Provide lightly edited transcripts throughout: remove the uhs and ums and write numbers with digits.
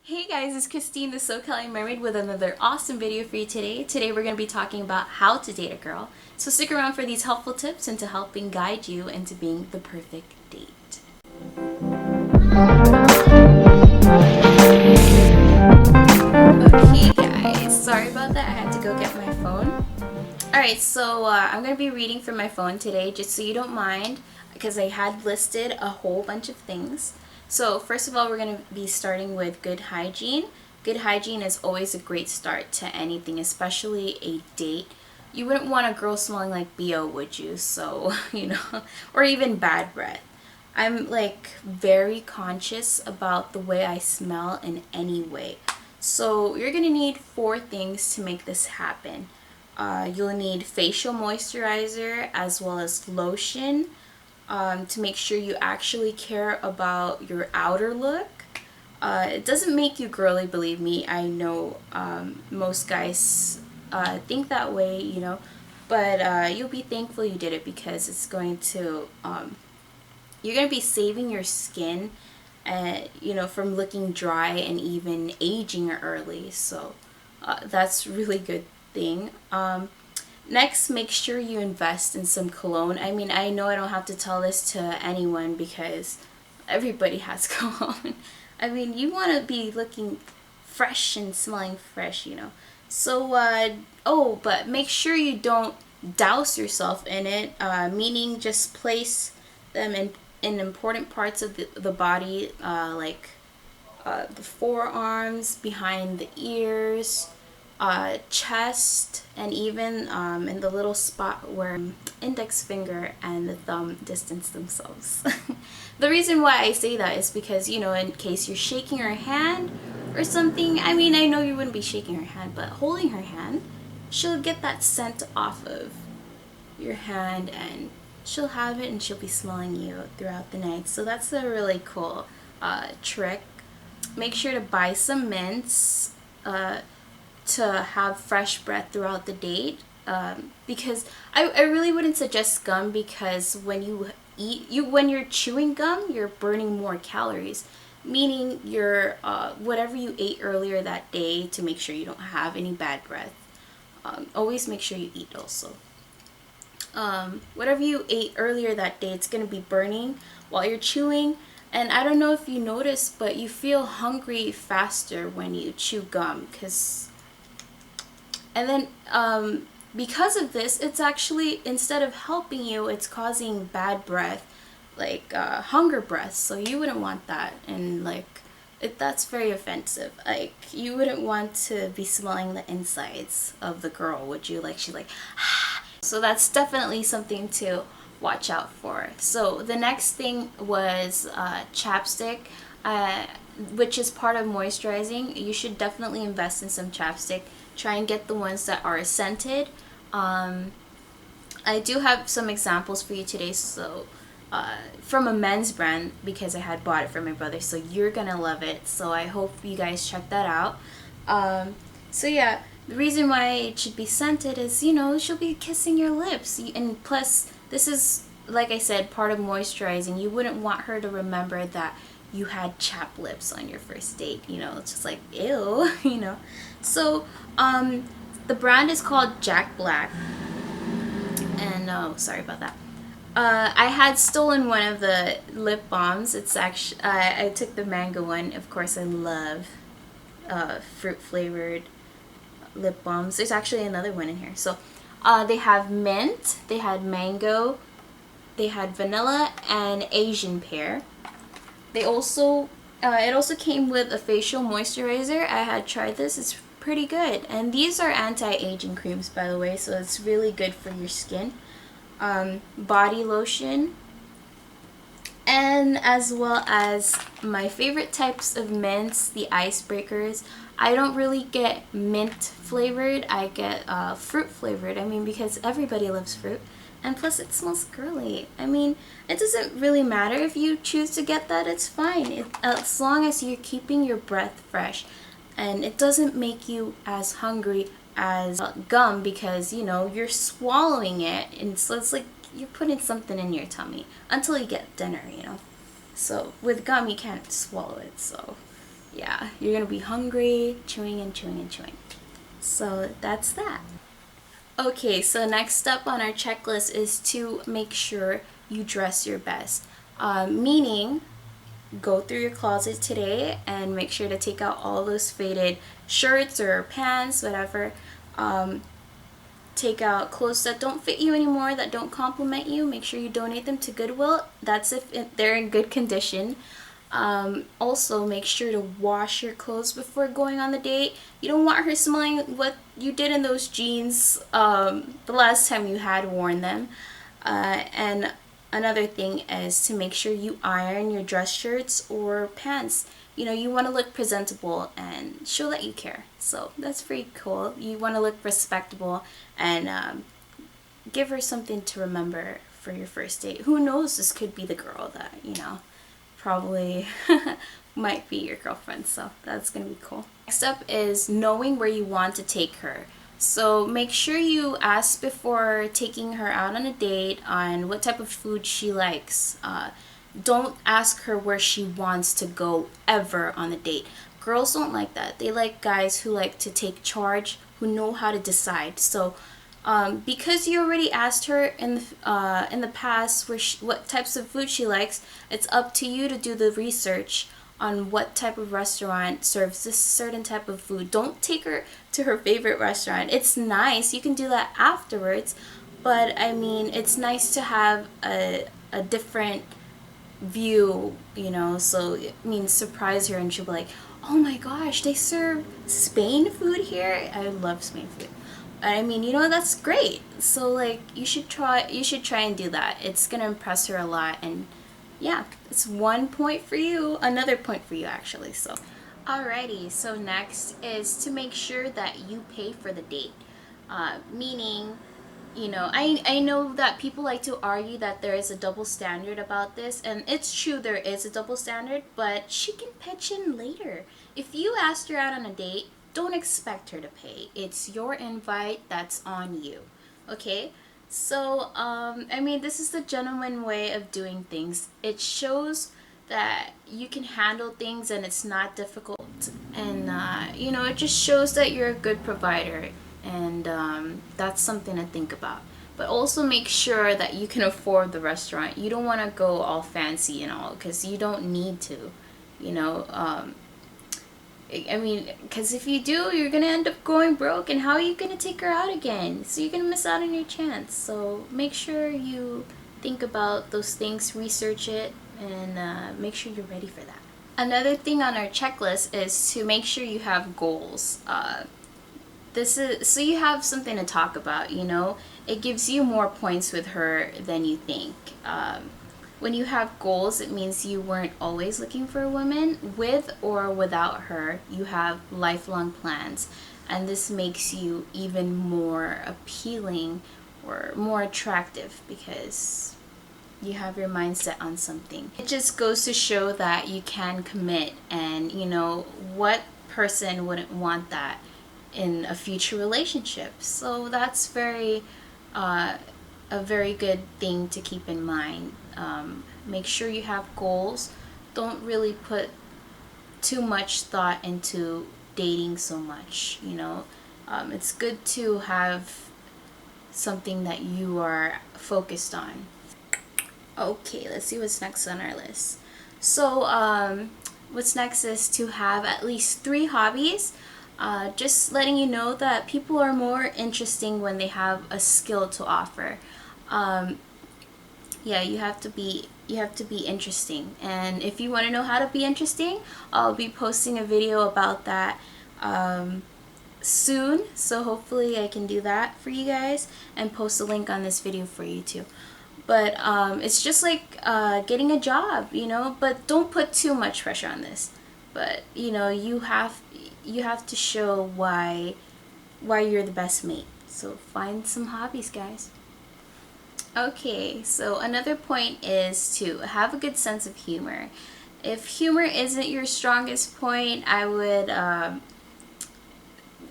Hey guys, it's Christine, the socalimermaid, with another awesome video for you today. Today we're going to be talking about how to date a girl. So stick around for these helpful tips into helping guide you into being the perfect date. Okay guys, sorry about that. I had to go get my phone. Alright, so I'm going to be reading from my phone today, just so you don't mind, because I had listed a whole bunch of things. So first of all, we're going to be starting with good hygiene. Good hygiene is always a great start to anything, especially a date. You wouldn't want a girl smelling like BO, would you? So, or even bad breath. I'm like very conscious about the way I smell in any way. So you're going to need 4 things to make this happen. You'll need facial moisturizer as well as lotion to make sure you actually care about your outer look. It doesn't make you girly, believe me. I know most guys think that way, but you'll be thankful you did it, because it's going to, you're going to be saving your skin, from looking dry and even aging early. So that's really good thing. Next, make sure you invest in some cologne. I mean, I know I don't have to tell this to anyone because everybody has cologne. I mean, you want to be looking fresh and smelling fresh, So, but make sure you don't douse yourself in it, meaning just place them in important parts of the body, like the forearms, behind the ears, chest, and even in the little spot where index finger and the thumb distance themselves. The reason why I say that is because, in case you're shaking her hand or something, I mean, I know you wouldn't be shaking her hand, but holding her hand, she'll get that scent off of your hand and she'll have it and she'll be smelling you throughout the night. So that's a really cool trick. Make sure to buy some mints to have fresh breath throughout the date, because I really wouldn't suggest gum, because when when you're chewing gum, you're burning more calories, meaning you're whatever you ate earlier that day, to make sure you don't have any bad breath. Always make sure you eat also. Whatever you ate earlier that day, it's going to be burning while you're chewing. And I don't know if you noticed, but you feel hungry faster when you chew gum, and then because of this, it's actually, instead of helping you, it's causing bad breath, like hunger breath. So you wouldn't want that, and that's very offensive. Like, you wouldn't want to be smelling the insides of the girl, would you? Like, she's like, ah. So that's definitely something to watch out for. So the next thing was chapstick, which is part of moisturizing. You should definitely invest in some chapstick. Try and get the ones that are scented. I do have some examples for you today, so from a men's brand, because I had bought it for my brother, so you're gonna love it. So I hope you guys check that out. So yeah, the reason why it should be scented is, she'll be kissing your lips, and plus this is, like I said, part of moisturizing. You wouldn't want her to remember that you had chapped lips on your first date, it's just like, ew, So, the brand is called Jack Black, and sorry about that. I had stolen one of the lip balms. It's actually, I took the mango one. Of course, I love fruit flavored lip balms. There's actually another one in here. So, they have mint, they had mango, they had vanilla, and Asian pear. They also, it also came with a facial moisturizer. I had tried this. It's pretty good. And these are anti-aging creams, by the way, so it's really good for your skin. Body lotion. And as well as my favorite types of mints, the icebreakers. I don't really get mint flavored. I get fruit flavored. I mean, because everybody loves fruit. And plus, it smells girly. I mean, it doesn't really matter if you choose to get that. It's fine. As long as you're keeping your breath fresh. And it doesn't make you as hungry as gum, because, you're swallowing it. And so it's like you're putting something in your tummy until you get dinner, So with gum, you can't swallow it. So yeah, you're gonna be hungry, chewing and chewing and chewing. So that's that. Okay, so next up on our checklist is to make sure you dress your best. Meaning, go through your closet today and make sure to take out all those faded shirts or pants, whatever. Take out clothes that don't fit you anymore, that don't compliment you. Make sure you donate them to Goodwill. That's if they're in good condition. Also, make sure to wash your clothes before going on the date. You don't want her smelling what you did in those jeans the last time you had worn them. And another thing is to make sure you iron your dress shirts or pants. You know, you want to look presentable and show that you care. So that's pretty cool. You want to look respectable and give her something to remember for your first date. Who knows, this could be the girl that, you know, probably might be your girlfriend, so that's gonna be cool. Next up is knowing where you want to take her. So make sure you ask before taking her out on a date on what type of food she likes. Don't ask her where she wants to go ever on the date. Girls don't like that. They like guys who like to take charge, who know how to decide. So because you already asked her in the past what types of food she likes, it's up to you to do the research on what type of restaurant serves this certain type of food. Don't take her to her favorite restaurant. It's nice, you can do that afterwards, but I mean, it's nice to have a different view, you know, so it means surprise her and she'll be like, oh my gosh, they serve Spain food here? I love Spain food. I mean, you know, that's great. So like you should try and do that. It's gonna impress her a lot. And yeah, it's 1 point for you, another point for you actually. So alrighty, so next is to make sure that you pay for the date. Meaning, you know, I know that people like to argue that there is a double standard about this, and it's true, there is a double standard, but she can pitch in later. If you asked her out on a date, don't expect her to pay. It's your invite, that's on you. Okay? So, I mean, this is the gentleman way of doing things. It shows that you can handle things and it's not difficult. And, you know, it just shows that you're a good provider. And that's something to think about. But also make sure that you can afford the restaurant. You don't want to go all fancy and all, because you don't need to, you know. I mean, because if you do, you're going to end up going broke, and how are you going to take her out again? So you're going to miss out on your chance. So make sure you think about those things, research it, and make sure you're ready for that. Another thing on our checklist is to make sure you have goals. This is so you have something to talk about, you know. It gives you more points with her than you think. When you have goals, it means you weren't always looking for a woman. With or without her, you have lifelong plans, and this makes you even more appealing or more attractive because you have your mind set on something. It just goes to show that you can commit, and you know, what person wouldn't want that in a future relationship? So that's a very good thing to keep in mind. Make sure you have goals. Don't really put too much thought into dating so much, you know. It's good to have something that you are focused on. Okay, let's see what's next on our list. So what's next is to have at least 3 hobbies. Just letting you know that people are more interesting when they have a skill to offer. Yeah, you have to be interesting, and if you want to know how to be interesting, I'll be posting a video about that soon, so hopefully I can do that for you guys and post a link on this video for you too. But it's just like getting a job, you know, but don't put too much pressure on this. But you know, you have to show why you're the best mate. So find some hobbies, guys. Okay, so another point is to have a good sense of humor. If humor isn't your strongest point, I would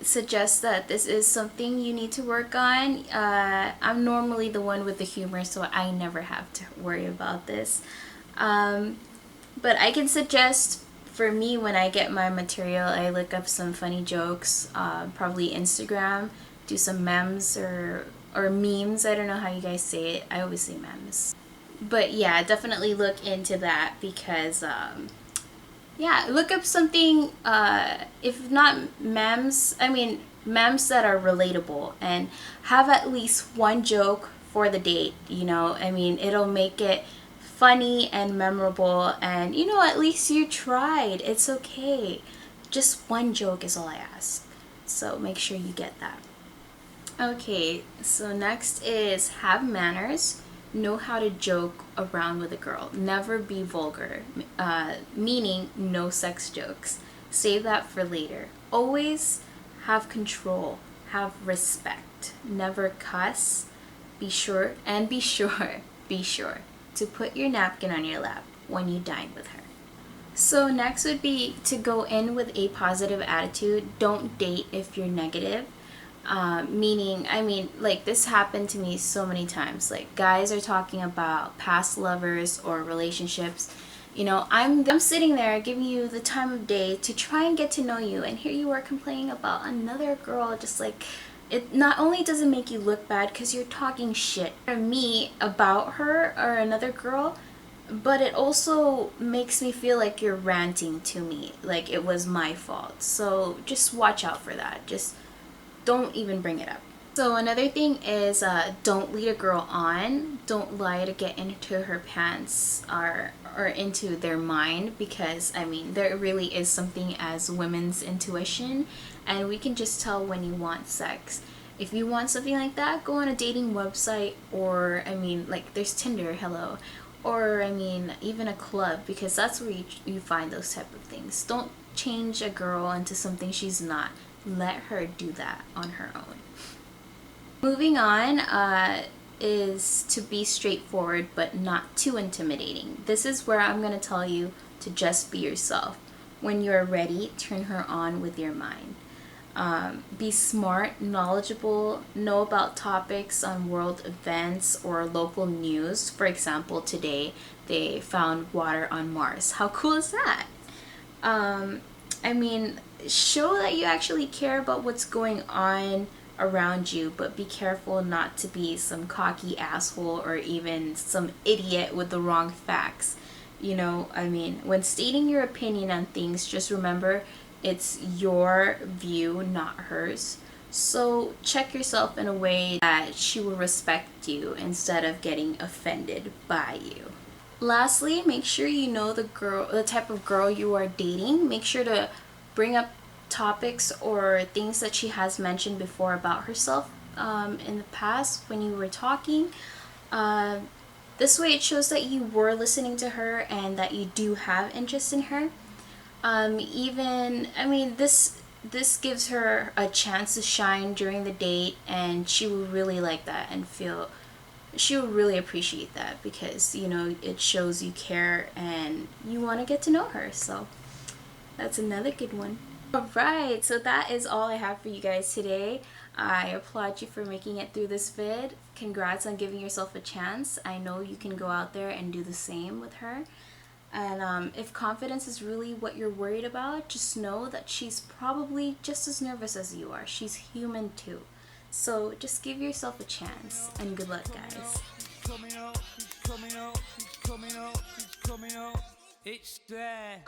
suggest that this is something you need to work on. I'm normally the one with the humor, so I never have to worry about this. But I can suggest For me, when I get my material, I look up some funny jokes, probably Instagram, do some memes or memes. I don't know how you guys say it. I always say memes. But yeah, definitely look into that because yeah, look up something, if not memes, I mean memes that are relatable, and have at least one joke for the date, you know? I mean, it'll make it funny and memorable, and you know, at least you tried. It's okay. Just one joke is all I ask. So make sure you get that. Okay, so next is have manners. Know how to joke around with a girl. Never be vulgar, meaning no sex jokes. Save that for later. Always have control, have respect. Never cuss. Be sure, and be sure, be sure to put your napkin on your lap when you dine with her. So next would be to go in with a positive attitude. Don't date if you're negative. Meaning, I mean, like this happened to me so many times. Like guys are talking about past lovers or relationships. You know, I'm sitting there giving you the time of day to try and get to know you, and here you are complaining about another girl. Just like, it not only does it make you look bad because you're talking shit to me about her or another girl, but it also makes me feel like you're ranting to me like it was my fault. So just watch out for that. Just don't even bring it up. So another thing is don't lead a girl on. Don't lie to get into her pants or into their mind, because I mean there really is something as women's intuition, and we can just tell when you want sex. If you want something like that, go on a dating website, or I mean like there's Tinder, hello, or I mean even a club, because that's where you find those type of things. Don't change a girl into something she's not. Let her do that on her own. Moving on is to be straightforward but not too intimidating. This is where I'm going to tell you to just be yourself. When you're ready, turn her on with your mind. Be smart, knowledgeable, know about topics on world events or local news. For example, today they found water on Mars. How cool is that? I mean, show that you actually care about what's going on around you, but be careful not to be some cocky asshole or even some idiot with the wrong facts. You know, I mean, when stating your opinion on things, just remember it's your view, not hers. So check yourself in a way that she will respect you instead of getting offended by you. Lastly, make sure you know the type of girl you are dating. Make sure to bring up topics or things that she has mentioned before about herself in the past when you were talking. This way it shows that you were listening to her and that you do have interest in her. Even, I mean, this gives her a chance to shine during the date, and she will really like that and feel she will really appreciate that, because you know it shows you care and you want to get to know her. So that's another good one. Alright, so that is all I have for you guys today. I applaud you for making it through this vid. Congrats on giving yourself a chance. I know you can go out there and do the same with her. And if confidence is really what you're worried about, just know that she's probably just as nervous as you are. She's human too. So just give yourself a chance, and good luck, guys. It's there.